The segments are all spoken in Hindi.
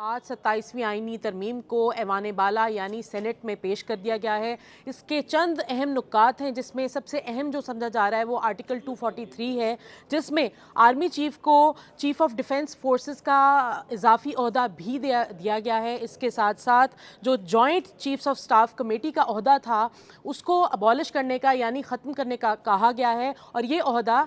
आज 27वीं आईनी तरमीम को ऐवान बाला यानी सेनेट में पेश कर दिया गया है। इसके चंद अहम नुकात हैं, जिसमें सबसे अहम जो समझा जा रहा है वो आर्टिकल 243 है, जिसमें आर्मी चीफ को चीफ ऑफ डिफेंस फोर्सेस का इजाफी ओहदा भी दिया गया है। इसके साथ साथ जो joint chiefs of staff committee का ओहदा था उसको अबॉलिश करने का यानी ख़त्म करने का कहा गया है, और ये ओहदा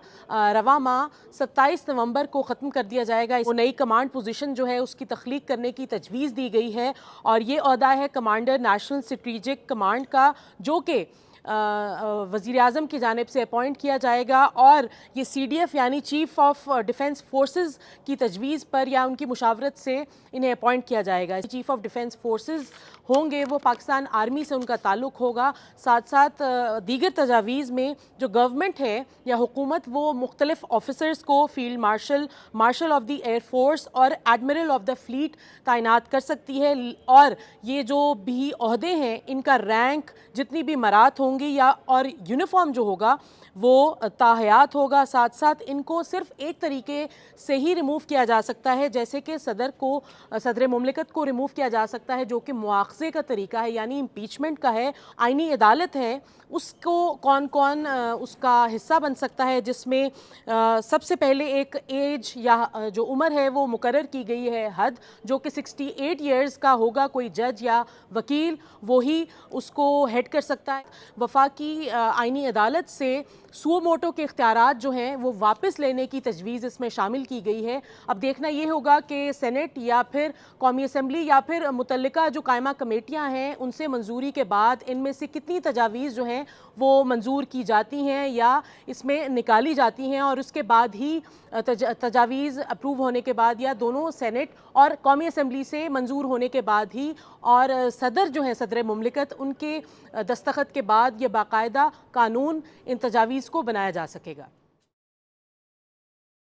रवा माह 27 नवंबर को ख़त्म कर दिया जाएगा। वो नई कमांड पोजीशन जो है उसकी तख्लीक करने की तजवीज़ दी गई है, और ये ओहदा है कमांडर नेशनल स्ट्रेटेजिक कमांड का, जो कि वज़ीर आज़म की जानिब से अपॉइंट किया जाएगा। और ये CDF यानी चीफ ऑफ डिफेंस फोर्सेस की तजवीज़ पर या उनकी मुशावरत से इन्हें अपॉइंट किया जाएगा। चीफ ऑफ डिफेंस फोर्सेस होंगे वो पाकिस्तान आर्मी से उनका ताल्लुक़ होगा। साथ साथ दीगर तजावीज़ में जो गवर्नमेंट है या हुकूमत वो मुख्तलिफ ऑफिसर्स को field marshal, marshal of the air force और एडमिरल ऑफ द फ्लीट तैनात कर सकती है। और ये जो भी ओहदे हैं इनका रैंक जितनी भी मरात होंगी या और यूनिफॉर्म जो होगा वो ताहयात होगा। साथ साथ इनको सिर्फ एक तरीके से ही रिमूव किया जा सकता है, जैसे कि सदर मुमलिकत को रिमूव किया जा सकता है, जो कि मुआखज़े का तरीका है यानी इम्पीचमेंट का है। आईनी अदालत है उसको कौन कौन उसका हिस्सा बन सकता है, जिसमें सबसे पहले एक एज या जो उम्र है वो मुकर्रर की गई है हद, जो कि 68 ईयर्स का होगा। कोई जज या वकील वही उसको हेड कर सकता है। वफाकी आईनी अदालत से सुओ मोटो के इख्तियारात जो हैं वो वापस लेने की तजवीज़ इसमें शामिल की गई है। अब देखना ये होगा कि सेनेट या फिर कौमी असम्बली या फिर मुतल्लिका जो कायमा कमेटियाँ हैं उनसे मंजूरी के बाद इनमें से कितनी तजावीज़ जो हैं वो मंजूर की जाती हैं या इसमें निकाली जाती हैं, और उसके बाद ही तजावीज़ अप्रूव होने के बाद या दोनों सेनेट और कौमी असम्बली से मंजूर होने के बाद ही और सदर जो है सदर मुमलिकत उनके दस्तखत के बाद ये बाकायदा कानून इन तजावीज़ को बनाया जा सकेगा।